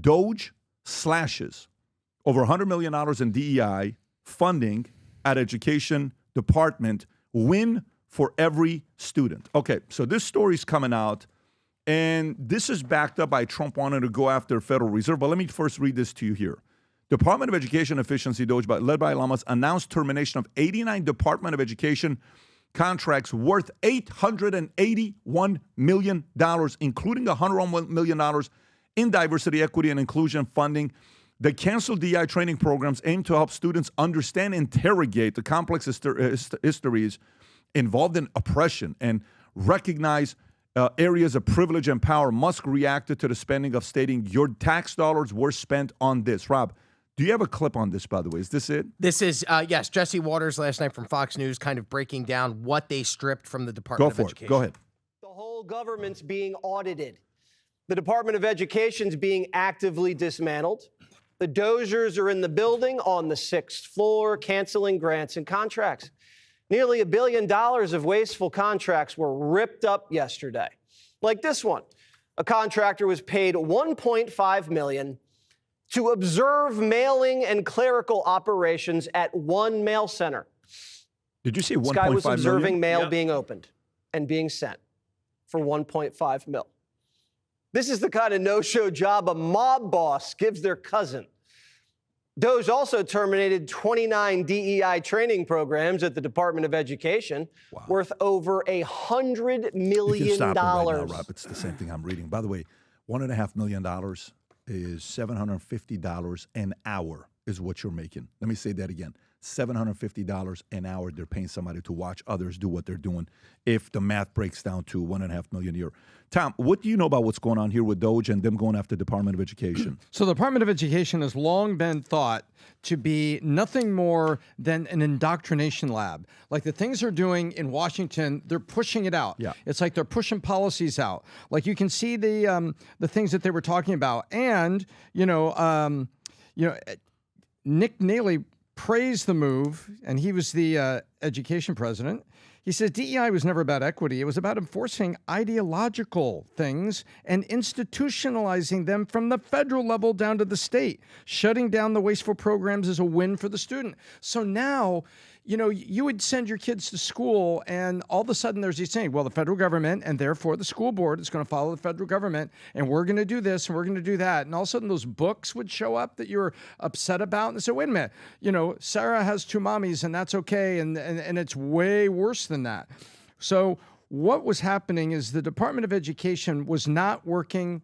DOGE slashes over $100 million in DEI funding at education department. Win for every student. Okay, so this story's coming out, and this is backed up by Trump wanting to go after Federal Reserve. But let me first read this to you here. Department of Education Efficiency, DOGE, led by Elon Musk, announced termination of 89 Department of Education contracts worth $881 million, including $101 million in diversity, equity, and inclusion funding. The canceled DEI training programs aim to help students understand and interrogate the complex histories involved in oppression and recognize areas of privilege and power. Musk reacted to the spending of stating, your tax dollars were spent on this. Rob, do you have a clip on this, by the way? Is this it? This is, yes, Jesse Waters last night from Fox News kind of breaking down what they stripped from the Department of Education. Go ahead. The whole government's being audited. The Department of Education's being actively dismantled. The Dozers are in the building on the 6th floor, canceling grants and contracts. Nearly $1 billion of wasteful contracts were ripped up yesterday. Like this one. A contractor was paid $1.5 million to observe mailing and clerical operations at one mail center. Did you say 1.5 million? This guy was observing mail being opened and being sent for 1.5 mil. This is the kind of no-show job a mob boss gives their cousin. DOGE also terminated 29 DEI training programs at the Department of Education, worth over $100 million. You can stop it right now, Rob. It's the same thing I'm reading. By the way, $1.5 million is $750 an hour is what you're making. Let me say that again. $750 an hour they're paying somebody to watch others do what they're doing if the math breaks down to $1.5 million a year. Tom, what do you know about what's going on here with DOGE and them going after Department of Education? So the Department of Education has long been thought to be nothing more than an indoctrination lab. Like the things they're doing in Washington, they're pushing it out. Yeah. It's like they're pushing policies out. Like you can see the things that they were talking about. And, Nick Neely praised the move, and he was the education president. He says DEI was never about equity. It was about enforcing ideological things and institutionalizing them from the federal level down to the state. Shutting down the wasteful programs is a win for the student. So now, you would send your kids to school, and all of a sudden there's these saying, well, the federal government and therefore the school board is going to follow the federal government, and we're going to do this and we're going to do that. And all of a sudden those books would show up that you were upset about, and they say, wait a minute, Sarah has 2 mommies and that's okay, and it's way worse than that. So what was happening is the Department of Education was not working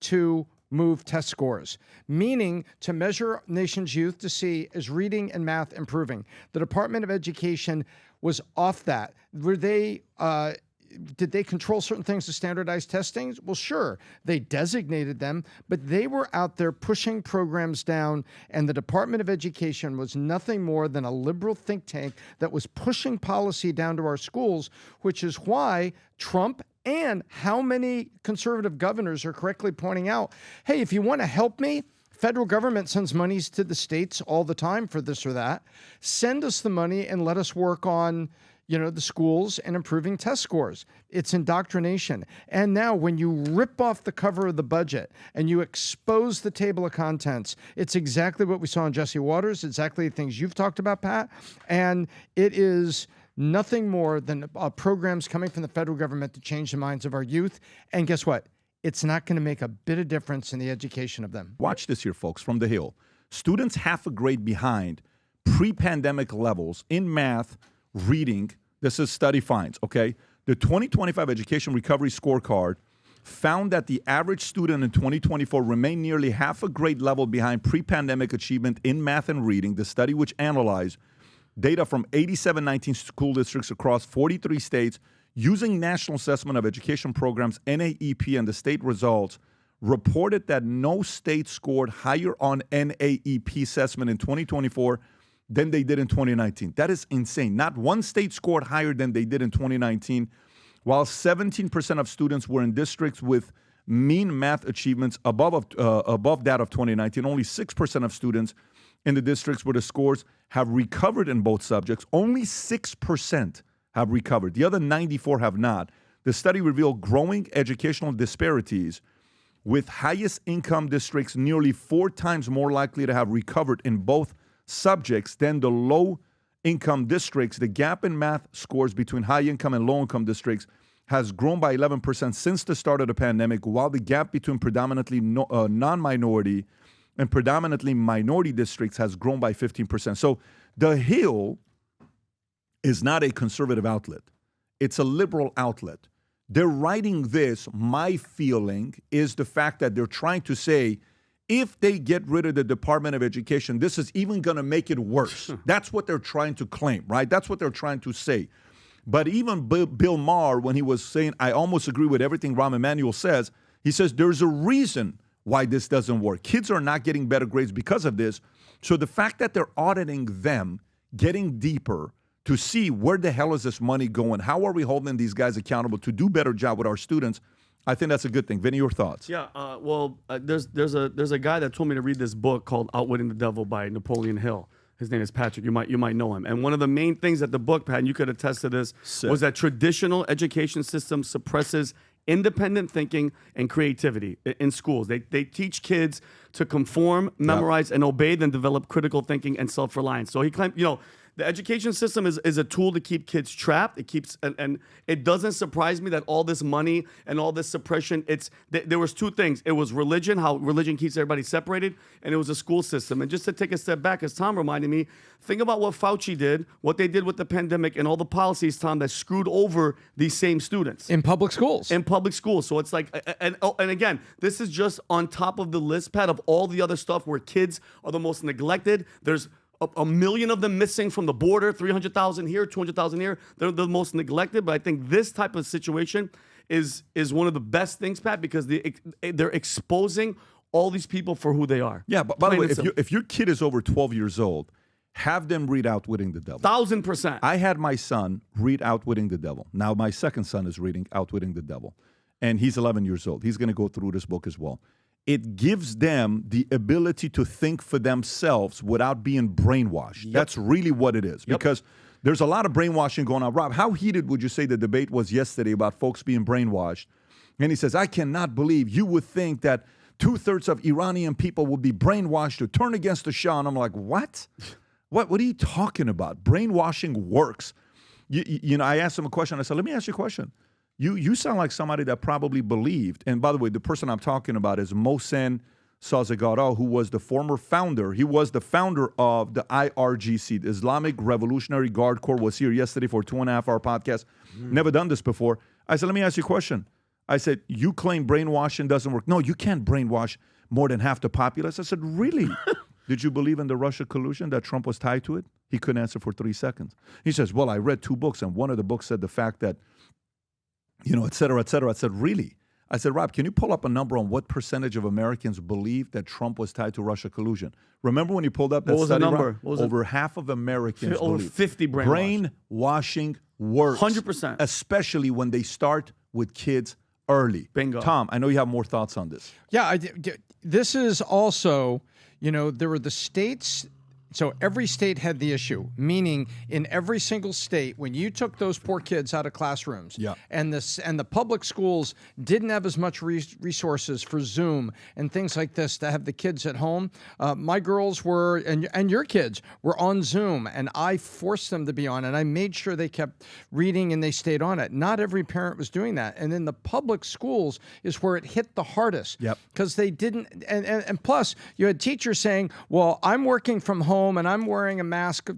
to move test scores, meaning to measure nation's youth to see is reading and math improving. The Department of Education was off that. Were they, did they control certain things to standardized testing? Well, sure, they designated them, but they were out there pushing programs down, and the Department of Education was nothing more than a liberal think tank that was pushing policy down to our schools, which is why Trump and how many conservative governors are correctly pointing out, hey, if you want to help me, federal government sends monies to the states all the time for this or that. Send us the money and let us work on, the schools and improving test scores. It's indoctrination. And now when you rip off the cover of the budget and you expose the table of contents, it's exactly what we saw in Jesse Waters, exactly the things you've talked about, Pat. And it is nothing more than programs coming from the federal government to change the minds of our youth. And guess what? It's not going to make a bit of difference in the education of them. Watch this here, folks, from the Hill. Students half a grade behind pre-pandemic levels in math, reading. This is study finds, okay? The 2025 Education Recovery Scorecard found that the average student in 2024 remained nearly half a grade level behind pre-pandemic achievement in math and reading. The study, which analyzed data from 8719 school districts across 43 states using National Assessment of Education Programs, NAEP, and the state results, reported that no state scored higher on NAEP assessment in 2024 than they did in 2019. That is insane. Not one state scored higher than they did in 2019, while 17% of students were in districts with mean math achievements above that of 2019. Only 6% of students in the districts where the scores have recovered in both subjects. Only 6% have recovered. The other 94 have not. The study revealed growing educational disparities with highest income districts nearly 4 times more likely to have recovered in both subjects than the low income districts. The gap in math scores between high income and low income districts has grown by 11% since the start of the pandemic, while the gap between predominantly non-minority and predominantly minority districts has grown by 15%. So The Hill is not a conservative outlet. It's a liberal outlet. They're writing this. My feeling is the fact that they're trying to say, if they get rid of the Department of Education, this is even going to make it worse. That's what they're trying to claim, right? That's what they're trying to say. But even Bill Maher, when he was saying, I almost agree with everything Rahm Emanuel says, he says there's a reason why this doesn't work. Kids are not getting better grades because of this. So the fact that they're auditing them, getting deeper, to see where the hell is this money going? How are we holding these guys accountable to do a better job with our students? I think that's a good thing. Vinny, your thoughts? Yeah, there's a guy that told me to read this book called Outwitting the Devil by Napoleon Hill. His name is Patrick. You might know him. And one of the main things that the book, Pat, and you could attest to this, was that traditional education system suppresses independent thinking and creativity in schools. They teach kids to conform, memorize, and obey, then develop critical thinking and self-reliance. So he claimed, the education system is a tool to keep kids trapped. It keeps, and it doesn't surprise me that all this money and all this suppression, there was 2 things. It was religion, how religion keeps everybody separated, and it was a school system. And just to take a step back, as Tom reminded me, think about what Fauci did, what they did with the pandemic, and all the policies, Tom, that screwed over these same students. In public schools. In public schools. So it's like, and again, this is just on top of the list, Pat, of all the other stuff where kids are the most neglected. There's a million of them missing from the border, 300,000 here, 200,000 here. They're the most neglected. But I think this type of situation is one of the best things, Pat, because they're exposing all these people for who they are. Yeah, but by the way, if your kid is over 12 years old, have them read Outwitting the Devil. 1,000%. I had my son read Outwitting the Devil. Now my second son is reading Outwitting the Devil. And he's 11 years old. He's going to go through this book as well. It gives them the ability to think for themselves without being brainwashed. Yep. That's really what it is. Yep. Because there's a lot of brainwashing going on. Rob, how heated would you say the debate was yesterday about folks being brainwashed? And he says, I cannot believe you would think that 2/3 of Iranian people would be brainwashed to turn against the Shah. And I'm like, what? What are you talking about? Brainwashing works. I asked him a question. I said, let me ask you a question. You sound like somebody that probably believed, and by the way, the person I'm talking about is Mohsen Sazegara, who was the former founder. He was the founder of the IRGC, the Islamic Revolutionary Guard Corps, was here yesterday for a 2.5-hour podcast. Never done this before. I said, let me ask you a question. I said, you claim brainwashing doesn't work. No, you can't brainwash more than half the populace. I said, really? Did you believe in the Russia collusion, that Trump was tied to it? He couldn't answer for 3 seconds. He says, well, I read 2 books, and one of the books said the fact that et cetera, et cetera. I said, really? I said, Rob, can you pull up a number on what percentage of Americans believe that Trump was tied to Russia collusion? Remember when you pulled up that study? What was the number? What was over half of Americans over believe 50 brainwashing works. 100%. Especially when they start with kids early. Bingo. Tom, I know you have more thoughts on this. Yeah, this is also, there were the states. So every state had the issue, meaning in every single state, when you took those poor kids out of classrooms, and the public schools didn't have as much resources for Zoom and things like this to have the kids at home. My girls were, and your kids were on Zoom, and I forced them to be on, and I made sure they kept reading and they stayed on it. Not every parent was doing that, and in the public schools is where it hit the hardest. Because they didn't, and plus you had teachers saying, "Well, I'm working from home." And I'm wearing a mask,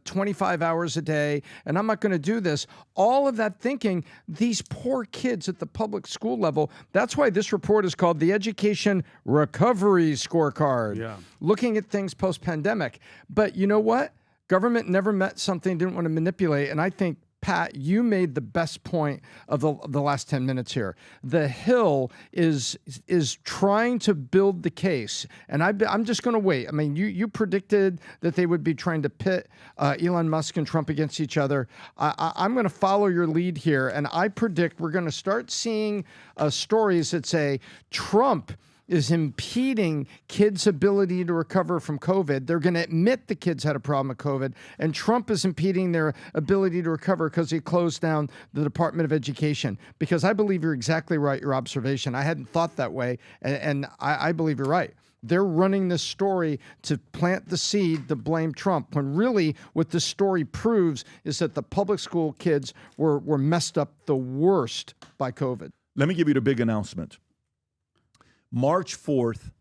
25 hours a day, and I'm not going to do this. All of that thinking, these poor kids at the public school level, that's why this report is called the Education Recovery Scorecard, looking at things post-pandemic. But you know what? Government never met something, didn't want to manipulate, and I think, Pat, you made the best point of the last 10 minutes here. The Hill is trying to build the case, and I'm just going to wait. I mean, you predicted that they would be trying to pit Elon Musk and Trump against each other. I'm going to follow your lead here, and I predict we're going to start seeing stories that say Trump is impeding kids' ability to recover from COVID. They're going to admit the kids had a problem with COVID, and Trump is impeding their ability to recover because he closed down the Department of Education. Because I believe you're exactly right, your observation. I hadn't thought that way, and I believe you're right. They're running this story to plant the seed to blame Trump, when really what this story proves is that the public school kids were messed up the worst by COVID. Let me give you the big announcement. March 4th,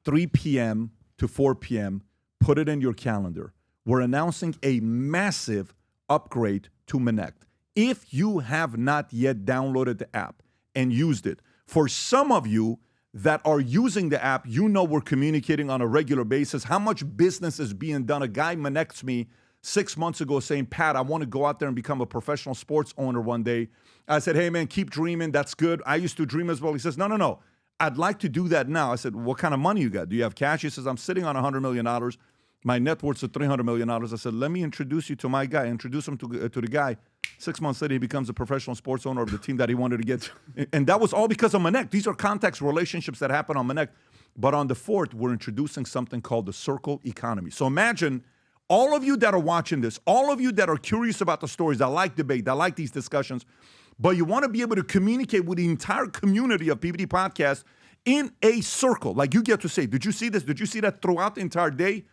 3 p.m. to 4 p.m., put it in your calendar. We're announcing a massive upgrade to Connect. If you have not yet downloaded the app and used it, for some of you that are using the app, you know we're communicating on a regular basis. How much business is being done? A guy connects me 6 months ago saying, Pat, I want to go out there and become a professional sports owner one day. I said, hey, man, keep dreaming. That's good. I used to dream as well. He says, no. I'd like to do that now. I said, what kind of money you got? Do you have cash? He says, I'm sitting on $100 million. My net worth's at $300 million. I said, let me introduce you to my guy. Introduce him to the guy. 6 months later, he becomes a professional sports owner of the team that he wanted to get. And that was all because of Connect. These are context relationships that happen on Connect. But on the 4th, we're introducing something called the circle economy. So imagine all of you that are watching this, all of you that are curious about the stories, that like debate, that like these discussions, but you want to be able to communicate with the entire community of PBD Podcast in a circle. Like you get to say, did you see this? Did you see that throughout the entire day?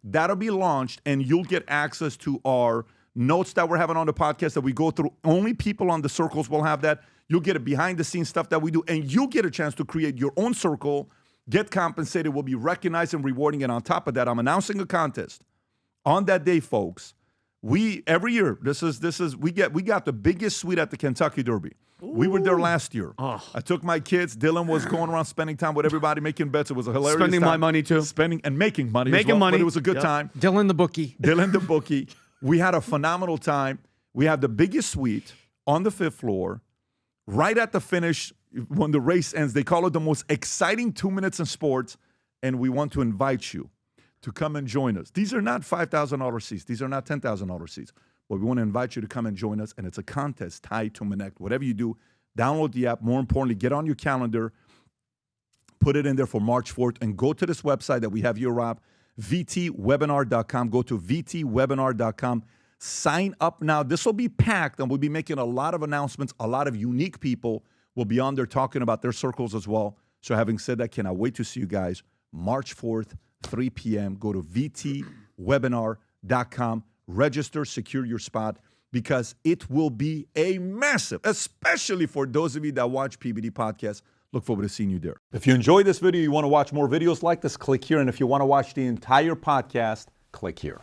That'll be launched, and you'll get access to our notes that we're having on the podcast that we go through. Only people on the circles will have that. You'll get a behind-the-scenes stuff that we do, and you'll get a chance to create your own circle, get compensated, will be recognized and rewarding. And on top of that, I'm announcing a contest on that day, folks. We every year we got the biggest suite at the Kentucky Derby. Ooh. We were there last year. Oh. I took my kids. Dylan was going around spending time with everybody, making bets. It was a hilarious spending time. My money too. Spending and making money. Making as well, money. But it was a good time. Dylan the bookie. We had a phenomenal time. We have the biggest suite on the 5th floor. Right at the finish, when the race ends, they call it the most exciting 2 minutes in sports. And we want to invite you to come and join us. These are not $5,000 seats. These are not $10,000 seats. But we want to invite you to come and join us, and it's a contest tied to Connect. Whatever you do, download the app. More importantly, get on your calendar, put it in there for March 4th, and go to this website that we have here, Rob, vtwebinar.com. Go to vtwebinar.com. Sign up now. This will be packed, and we'll be making a lot of announcements. A lot of unique people will be on there talking about their circles as well. So having said that, cannot wait to see you guys March 4th, 3 p.m. Go to vtwebinar.com. Register, secure your spot, because it will be a massive, especially for those of you that watch PBD Podcast. Look forward to seeing you there. If you enjoyed this video, you want to watch more videos like this, click here. And if you want to watch the entire podcast, click here.